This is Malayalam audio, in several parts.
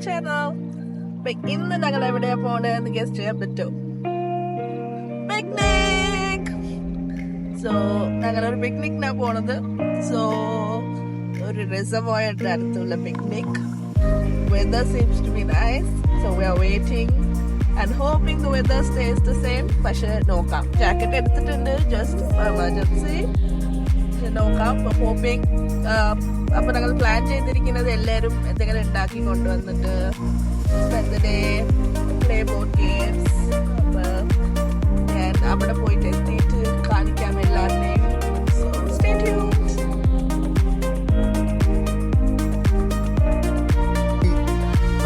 channel. ഇന്ന് ഞങ്ങൾ എവിടെയാ പോണെന്ന് ഗസ്റ്റ് ചെയ്യാൻ പറ്റും. പിക്നിക്. സോ ഞങ്ങളൊരു പിക്നിക്കിനാ പോണത്. സോ ഒരു റിസർവോയറിന്റെ അടുത്തുള്ള picnic. Weather seems to be nice, so we are waiting and hoping the weather stays the same. പക്ഷെ നോക്കാം, ജാക്കറ്റ് എടുത്തിട്ടുണ്ട് just for emergency. നോക്കാം, ഹോപ്പിംഗ്. അപ്പൊ ഞങ്ങൾ പ്ലാൻ ചെയ്തിരിക്കുന്നത് എല്ലാവരും എന്തെങ്കിലും ഉണ്ടാക്കി കൊണ്ടുവന്നിട്ട് spend the day, play board games. ഞാൻ അവിടെ പോയിട്ട് എത്തിയിട്ട് കാണിക്കാം എല്ലാവരുടെയും. So stay tuned.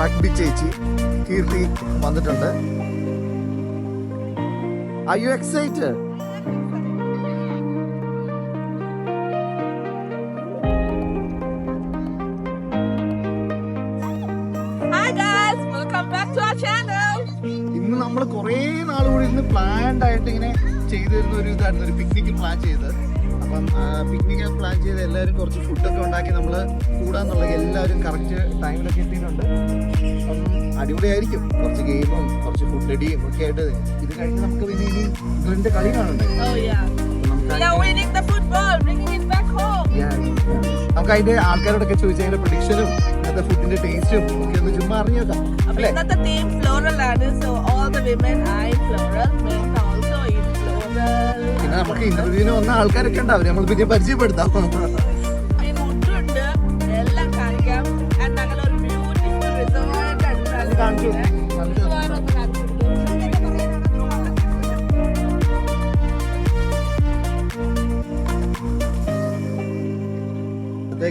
റഗ്ബി ചേച്ചി കീർത്തി വന്നിട്ടുണ്ട്. Are you excited? ഇന്ന് നമ്മൾ കുറേ നാൾ കൂടി ഇന്ന് പ്ലാൻഡ് ആയിട്ട് ഇങ്ങനെ ചെയ്തിരുന്ന ഒരു ഇതായിരുന്നു, ഒരു പിക്നിക്ക് പ്ലാൻ ചെയ്തത്. അപ്പം പിക്നിക്ക് പ്ലാൻ ചെയ്ത് എല്ലാവരും കുറച്ച് ഫുഡൊക്കെ ഉണ്ടാക്കി നമ്മൾ കൂടാന്നുള്ള എല്ലാവരും കറക്റ്റ് ടൈമിലൊക്കെ എത്തിയിട്ടുണ്ട്. അപ്പം അടിപൊളിയായിരിക്കും. കുറച്ച് ഗെയിമും കുറച്ച് ഫുഡ് അടിയും ഒക്കെ ആയിട്ട് ഇത് കഴിഞ്ഞ് നമുക്ക് പിന്നെ ഇനി ഇംഗ്ലണ്ടിന്റെ കളി കാണണ്ടേ. നമുക്ക് അതിന്റെ ആൾക്കാരോടൊക്കെ ചോദിച്ചാൽ അതിന്റെ പ്രൊഡിക്ഷനും ഇന്നത്തെ ഫുഡിന്റെ ടേസ്റ്റും ഒക്കെ ഒന്ന് ചുമ്മാ അറിഞ്ഞു നോക്കാം. ഇന്നത്തെ തീം ഫ്ലോറൽ ആണ്. So all the women are in floral, men also in floral. പിന്നെ നമുക്ക് ഇന്റർവ്യൂവിന് വന്ന ആൾക്കാരൊക്കെ ഉണ്ട്, അവരെ നമ്മൾ പിന്നെ പരിചയപ്പെടുത്താം. ഫുഡുണ്ട്, എല്ലാം കാണിക്കാം. ഞങ്ങളൊരു ബ്യൂട്ടിഫുൾ റിസോർട്ട് അടുത്താണ് കാണിച്ചു.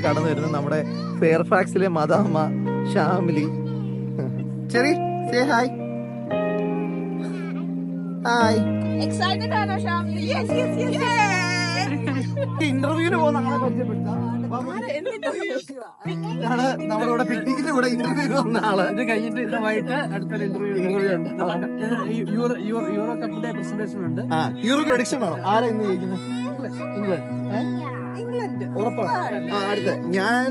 കടന്നു വരുന്നത് നമ്മുടെ ഫെയർഫാക്സിലെ മദാമ്മ Shamili. Cherry say hi. Hi. Excited ആണോ ഷാമിലി? Yes yes yes. ഇന്റർവ്യൂവിന് പോകുന്ന ആളെ പരിചയപ്പെടുത്താം. നമ്മളിവിടെ പിക്നിക്കിന്റെ കൂടെ ഇന്റർവ്യൂവിന് വന്ന ആള്. ഇത് കഴിഞ്ഞിട്ട് ഇന്ന് വൈകിട്ട് അടുത്തൊരു ഇന്റർവ്യൂ ഉണ്ട്. യൂറോ കപ്പിന്റെ പ്രസന്റേഷൻ ഉണ്ട്. യൂറോ പ്രൊഡിക്ഷൻ ആണോ? ആരാ ഇന്ന് ജയിക്കുന്നത്? ഇംഗ്ലണ്ട്. ഉറപ്പാണ്. അടുത്ത ഞാൻ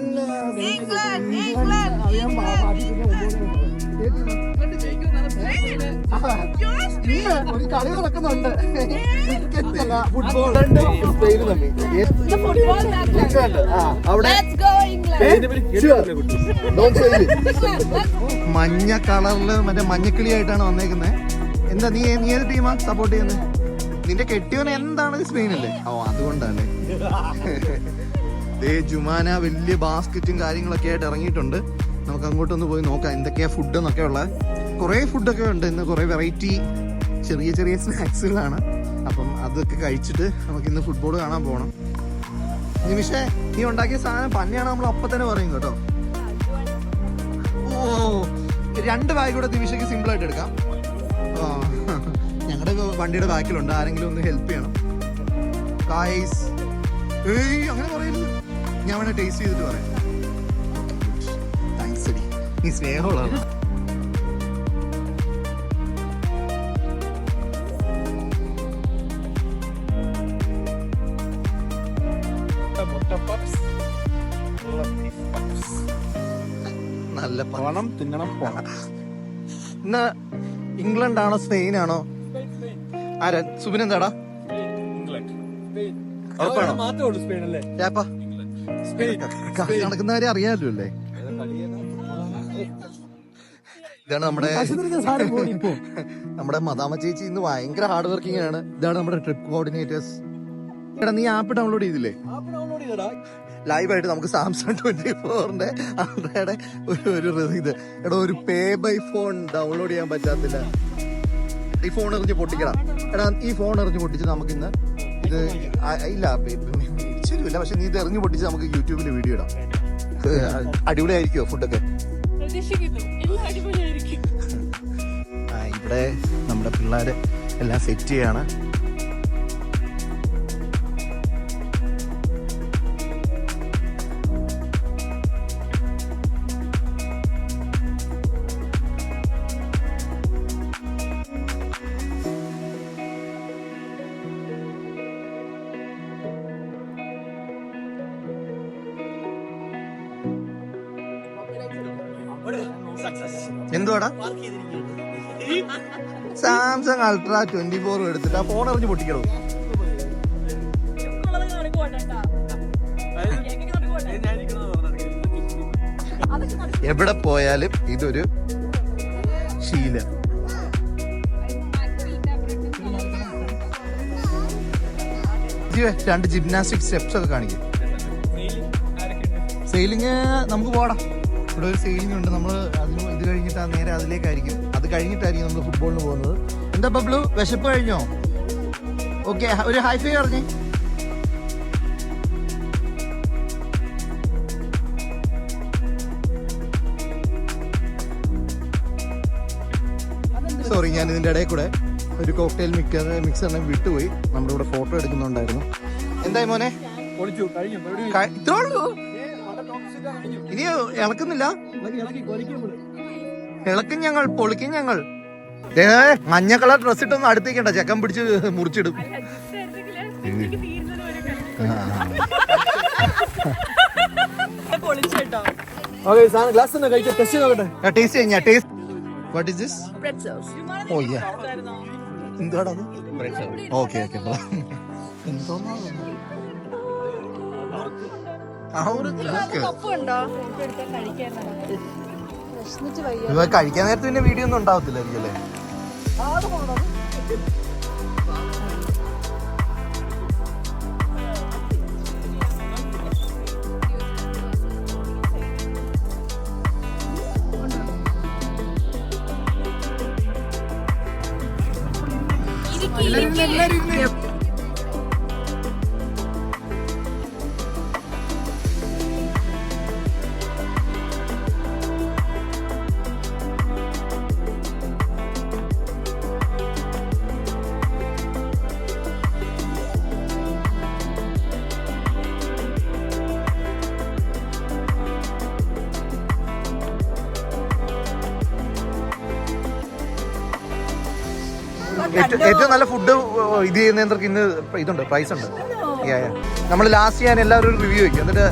ഒരു കളി നടക്കുന്നുണ്ട്. ഫുട്ബോൾ സ്പെയിൻ തമ്മിൽ. അവിടെ മഞ്ഞ കളറില് മറ്റേ മഞ്ഞക്കിളിയായിട്ടാണ് വന്നേക്കുന്നത്. എന്താ നീ ഏത് ടീമാ സപ്പോർട്ട് ചെയ്യുന്നത്? നിന്റെ കെട്ടിയോൻ എന്താണ് സ്പെയിനല്ലേ? ഓ അതുകൊണ്ടല്ലേ. ജുമാന വലിയ ബാസ്ക്കറ്റും കാര്യങ്ങളൊക്കെ ആയിട്ട് ഇറങ്ങിയിട്ടുണ്ട്. നമുക്ക് അങ്ങോട്ടൊന്ന് പോയി നോക്കാം എന്തൊക്കെയാ ഫുഡ് എന്നൊക്കെ ഉള്ള. കുറേ ഫുഡൊക്കെ ഉണ്ട് ഇന്ന്, കുറേ വെറൈറ്റി ചെറിയ ചെറിയ സ്നാക്സുകളാണ്. അപ്പം അതൊക്കെ കഴിച്ചിട്ട് നമുക്ക് ഇന്ന് ഫുട്ബോൾ കാണാൻ പോകണം. നിമിഷേ, നീ ഉണ്ടാക്കിയ സാധനം പന്നെയാണ് നമ്മൾ അപ്പം തന്നെ പറയും കേട്ടോ. ഓ 2 ബാഗ് കൂടെ നിമിഷയ്ക്ക് സിമ്പിളായിട്ട് എടുക്കാം. ഞങ്ങളുടെ വണ്ടിയുടെ ബാക്കിലുണ്ട്, ആരെങ്കിലും ഒന്ന് ഹെൽപ്പ് ചെയ്യണം ഗായ്സ്. അങ്ങനെ പറയരുത്, ഞാൻ വേണേ ടേസ്റ്റ് ചെയ്തിട്ട് പറയാം. താങ്ക്സ് എടി, നീ സ്നേഹമുള്ളതാണ്. നല്ല പണം തിന്നണം. ഇന്ന് ഇംഗ്ലണ്ട് ആണോ സ്പെയിൻ ആണോ? ആരാ സുബിനെന്താടാ? നടക്കുന്ന കാര്യം അറിയാമല്ലോ അല്ലേ. ഇതാണ് നമ്മുടെ മദാമ ചേച്ചി ഇന്ന് ഭയങ്കര ഹാർഡ് വർക്കിംഗ് ആണ്. ഇതാണ് നമ്മുടെ ട്രിപ്പ് കോർഡിനേറ്റേഴ്സ്. എടാ നീ ആപ്പ് ഡൗൺലോഡ് ചെയ്തില്ലേ? ലൈവായിട്ട് നമുക്ക് സാംസങ് 24ന്റെ അവരുടെ ഒരു ഇത് എടാ ഒരു പേ ബൈ ഫോൺ ഡൗൺലോഡ് ചെയ്യാൻ പറ്റാത്തില്ല. ഈ ഫോൺ എറിഞ്ഞ് പൊട്ടിക്കണം. എടാ ഈ ഫോൺ എറിഞ്ഞ് പൊട്ടിച്ച് നമുക്കിന്ന് ഇത് ഇല്ല ശരിയല്ല, പക്ഷെ നീ ഇത് എറിഞ്ഞു പൊട്ടിച്ച് നമുക്ക് യൂട്യൂബിൽ വീഡിയോ ഇടാം. അടിപൊളിയായിരിക്കുമോ ഫുഡൊക്കെ? ഇവിടെ നമ്മുടെ പിള്ളേര് എല്ലാം സെറ്റ് ചെയ്യാണ്. എന്തുവാടാ? സാംസങ് അൾട്രാ 24 എടുത്തിട്ട് ആ ഫോൺ എറിഞ്ഞ് പൊട്ടിക്കണോ? എവിടെ പോയാലും ഇതൊരു ശീലം. രണ്ട് ജിംനാസ്റ്റിക് സ്റ്റെപ്സ് ഒക്കെ കാണിക്കും. സെയിലിങ് നമുക്ക് പോടാം. ഇവിടെ ഒരു സെയിലിംഗ് ഉണ്ട്. നമ്മൾ അതിന് ഇത് കഴിഞ്ഞിട്ട് നേരെ അതിലേക്കായിരിക്കും. അത് കഴിഞ്ഞിട്ടായിരിക്കും നമ്മൾ ഫുട്ബോളിന് പോകുന്നത്. എന്താ ബബ്ലു, വിശപ്പ് കഴിഞ്ഞോ? ഓക്കെ, ഒരു ഹൈഫൈ പറഞ്ഞേ. സോറി, ഞാൻ ഇതിൻ്റെ ഇടയിൽ കൂടെ ഒരു കോക്ടെയിൽ മിക്സറിനെ വിട്ടുപോയി. നമ്മുടെ ഇവിടെ ഫോട്ടോ എടുക്കുന്നുണ്ടായിരുന്നു. എന്തായി മോനെ? ഇത്രേ ഉള്ളൂ? ഇനി ഇളക്കുന്നില്ല? ഇളക്കും ഞങ്ങൾ, പൊളിക്കും ഞങ്ങൾ. മഞ്ഞ കളർ ഡ്രസ് ഇട്ടൊന്നും അടുത്തേക്കണ്ട, ചെക്കൻ പിടിച്ച് മുറിച്ചിടും. ടേസ്റ്റ് കഴിഞ്ഞാ? Taste. What is this? Pretzels. Oh yeah. എന്താണ് അത്? Okay okay. കഴിക്കാൻ നേരത്തെ പിന്നെ വീഡിയോ ഒന്നും ഉണ്ടാവത്തില്ലായിരിക്കും അല്ലേ? ഏറ്റവും നല്ല ഫുഡ് ഇത് ചെയ്യുന്നവർക്ക് ഇന്ന് ഇതുണ്ട്, പ്രൈസ് ഉണ്ട്. നമ്മൾ ലാസ്റ്റ് ചെയ്യാൻ എല്ലാവരും ഒരു റിവ്യൂ വയ്ക്കും. എന്നിട്ട്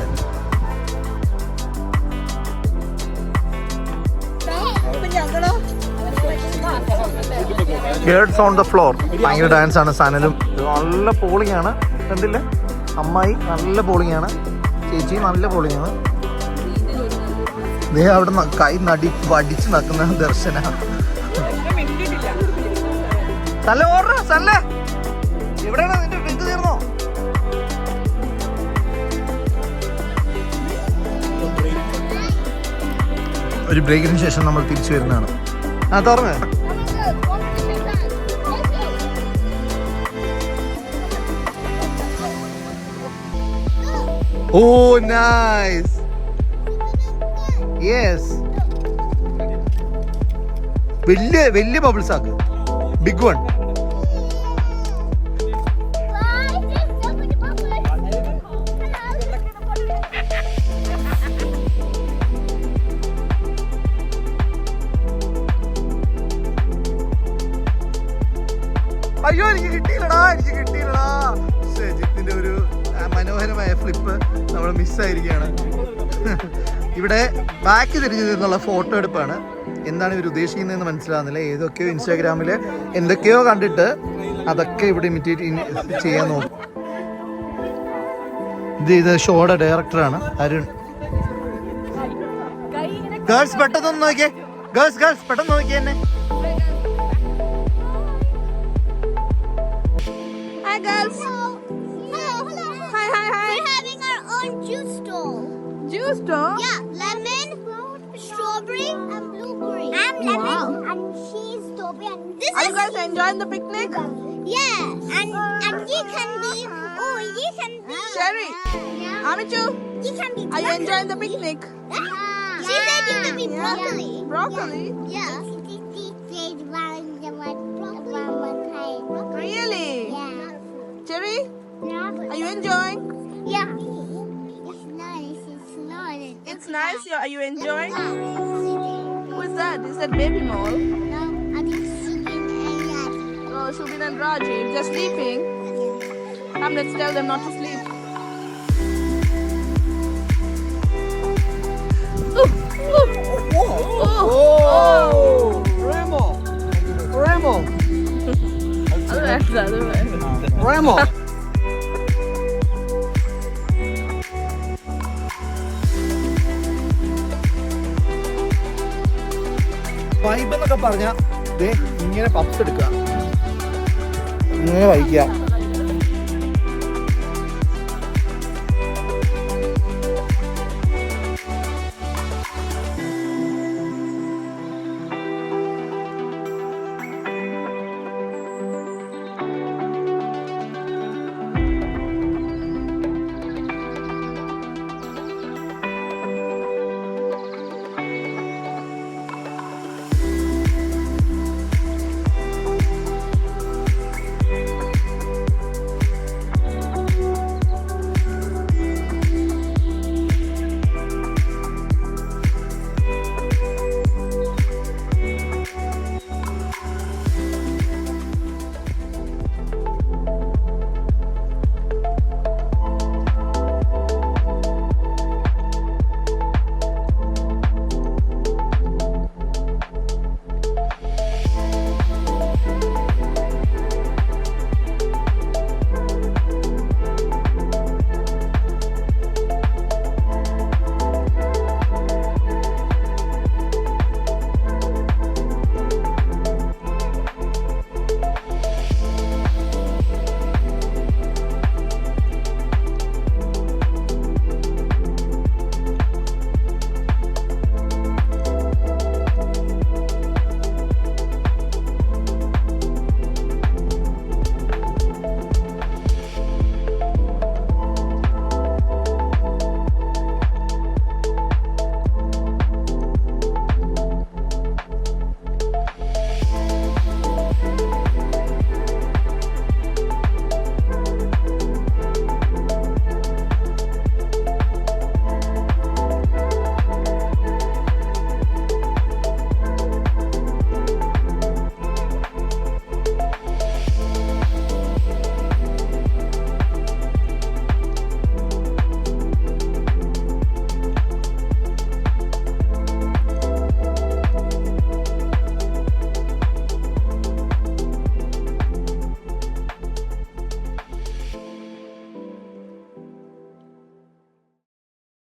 ഗേൾസ് ഓൺ ദ ഫ്ലോർ ഭയങ്കര ഡാൻസ് ആണ്. സനലും നല്ല പോളിംഗ് ആണ്. കണ്ടില്ലേ? അമ്മായി നല്ല പോളിംഗ് ആണ്, ചേച്ചി നല്ല പോളിംഗ് ആണ്. ദേ അവിടെ കൈ വടിച്ച് നക്കുന്ന ദർശന. സല്ല ഓർഡർ, സല്ല എവിടെയാണ് നിന്റെ ഡ്രിങ്ക് തീർന്നോ? ഒരു ബ്രേക്കിന് ശേഷം നമ്മൾ തിരിച്ചു വരുന്നതാണ്. ആ തുറന്ന്. ഓ നൈസ്. യെസ്, വലിയ വലിയ ബബിൾസ് ആക്ക്. Big one. അയ്യോ, എനിക്ക് കിട്ടിയില്ലടാ. ജിത്തിന്റെ ഒരു മനോഹരമായ ഫ്ലിപ്പ് നമ്മൾ മിസ്സായിരിക്കുകയാണ്. ഇവിടെ ബാക്ക് തിരിഞ്ഞു നിന്നുള്ള ഫോട്ടോ എടുപ്പാണ്. എന്താണ് ഇവർ ഉദ്ദേശിക്കുന്നതെന്ന് മനസ്സിലാവുന്നില്ല. ഏതൊക്കെയോ ഇൻസ്റ്റാഗ്രാമിൽ എന്തൊക്കെയോ കണ്ടിട്ട് അതൊക്കെ ഇവിടെ ഇമിറ്റേറ്റ് ചെയ്യാൻ നോക്കും. ഇത് ഷോയുടെ ഡയറക്ടറാണ് അരുൺ. ഗേൾസ് പെട്ടെന്ന് നോക്കിയേ, ഗേൾസ് പെട്ടെന്ന് നോക്കിയേ എന്നെ. Hi girls. Hello. Hi. We're having our own juice stall. Juice store? Yeah, lemon, strawberry, and blueberry. And lemon and cheese, strawberry. And this Are is you guys enjoying the picnic? yeah, and you can be you can be Cherry. Yeah. Amichu, You can be. are you enjoying the picnic? She said you can be Yeah. broccoli. Broccoli? Yeah. Really? Yeah. Cherry, are you enjoying? Yeah. It's nice. It's nice. Are you enjoying? Yeah. Who is that? Is that baby mole? No, I think Subin and Daddy. Oh, Shubin and Rajiv. They're sleeping. Come, let's tell them not to sleep. Oh. അത് റേമോ വൈബ് എന്നൊക്കെ പറഞ്ഞാൽ ഇങ്ങനെ പപ്സ് എടുക്കുക ഇങ്ങനെ കഴിക്കുക